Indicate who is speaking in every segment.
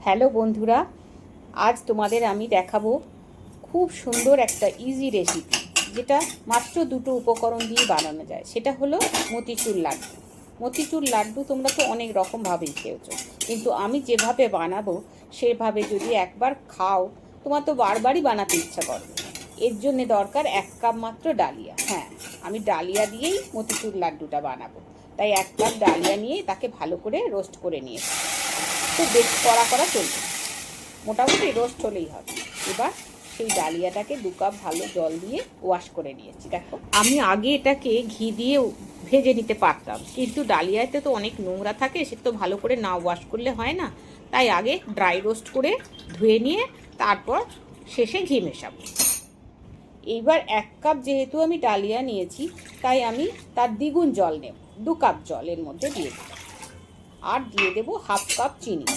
Speaker 1: Hello বন্ধুরা, আজ তোমাদের আমি দেখাবো খুব সুন্দর একটা ইজি রেসিপি, যেটা মাত্র দুটো উপকরণ দিয়ে বানানো যায়। সেটা হলো মতিচুর লাড্ডু। মতিচুর লাড্ডু তোমরা তো অনেক রকমভাবেই খেয়েছো, কিন্তু আমি যেভাবে বানাবো সেভাবে যদি একবার খাও তোমার তো বারবারই বানাতে ইচ্ছা করবে। এর জন্যে দরকার 1 কাপ মাত্র ডালিয়া। হ্যাঁ, আমি ডালিয়া দিয়েই মতিচুর লাড্ডুটা বানাবো, তাই 1 কাপ ডালিয়া নিয়ে তাকে ভালো করে রোস্ট করে নিয়েছি। তো বেশ কড়া করা চলবে, মোটামুটি রোস্ট হলেই হবে। এবার সেই ডালিয়াটাকে 2 কাপ ভালো জল দিয়ে ওয়াশ করে নিয়েছি। দেখো, আমি আগে এটাকে ঘি দিয়ে ভেজে নিতে পারতাম, কিন্তু ডালিয়াতে তো অনেক নোংরা থাকে, সে তো ভালো করে না ওয়াশ করলে হয় না। তাই আগে ড্রাই রোস্ট করে ধুয়ে নিয়ে তারপর শেষে ঘি মেশাবো। এইবার 1 কাপ যেহেতু আমি ডালিয়া নিয়েছি, তাই আমি তার দ্বিগুণ জল নেব। 2 কাপ জলের মধ্যে দিয়ে দেবো, আর দিয়ে দেবো 1/2 কাপ চিনি।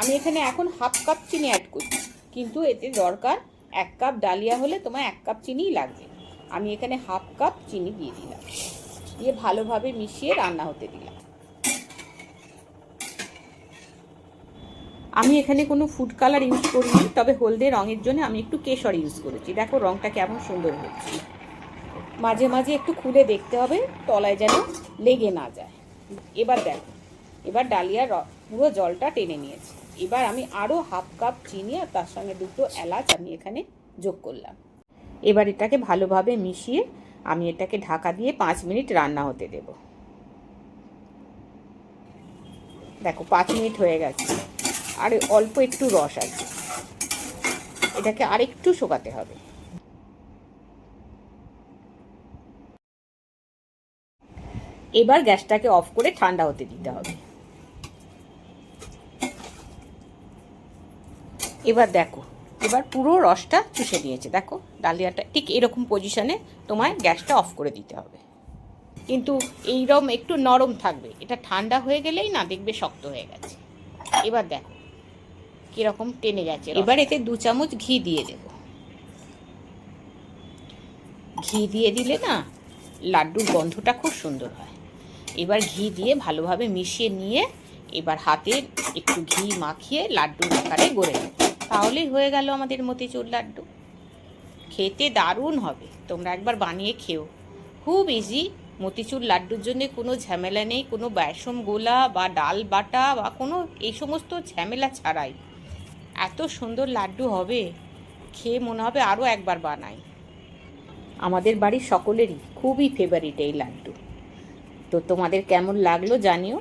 Speaker 1: আমি এখানে এখন 1/2 কাপ চিনি অ্যাড করছি, কিন্তু এতে দরকার 1 কাপ ডালিয়া হলে তোমার 1 কাপ চিনিই লাগবে। আমি এখানে 1/2 কাপ চিনি দিয়ে দিলাম, দিয়ে ভালোভাবে মিশিয়ে রান্না হতে দিলাম। আমি এখানে কোনো ফুড কালার ইউজ করিনি, তবে হলদে রঙের জন্য আমি একটু কেশর ইউজ করেছি। দেখো রঙটা কেমন সুন্দর হচ্ছে। মাঝে মাঝে একটু খুলে দেখতে হবে, তলায় যেন লেগে না যায়। এবার দেখো, এবার ডালিয়ার পুরো জলটা টেনে নিয়েছে। এবার আমি আরও 1/2 কাপ চিনি আর তার সঙ্গে 2টো এলাচ আমি এখানে যোগ করলাম। এবার এটাকে ভালোভাবে মিশিয়ে আমি এটাকে ঢাকা দিয়ে 5 মিনিট রান্না হতে দেব। দেখো 5 মিনিট হয়ে গেছে, আর অল্প একটু রস আছে, এটাকে আরেকটু শুকাতে হবে। এবার গ্যাসটাকে অফ করে ঠান্ডা হতে দিতে হবে। এবার দেখো, এবার পুরো রসটা চুষে নিয়েছে। দেখো ডালিয়াটা ঠিক এরকম পজিশনে তোমায় গ্যাসটা অফ করে দিতে হবে, কিন্তু এইরকম একটু নরম থাকবে। এটা ঠান্ডা হয়ে গেলেই না দেখবে শক্ত হয়ে গেছে। এবার দেখো কীরকম টেনে গেছে। এবার এতে 2 চামচ ঘি দিয়ে দেব। ঘি দিয়ে দিলে না লাড্ডুর গন্ধটা খুব সুন্দর হয়। এবার ঘি দিয়ে ভালোভাবে মিশিয়ে নিয়ে এবার হাতে একটু ঘি মাখিয়ে লাড্ডুর আকারে গড়ে নেব। তাহলেই হয়ে গেল আমাদের মতিচুর লাড্ডু। খেতে দারুণ হবে, তোমরা একবার বানিয়ে খেও। খুব ইজি। মতিচুর লাড্ডুর জন্য কোনো ঝামেলা নেই, কোনো বেসন গোলা বা ডাল বাটা বা কোনো এই সমস্ত ঝামেলা ছাড়াই এত সুন্দর লাড্ডু হবে, খেয়ে মনে হবে আরও একবার বানাই। আমাদের বাড়ির সকলেরই খুবই ফেভারিট এই লাড্ডু। তো তোমাদের কেমন লাগলো জানিও।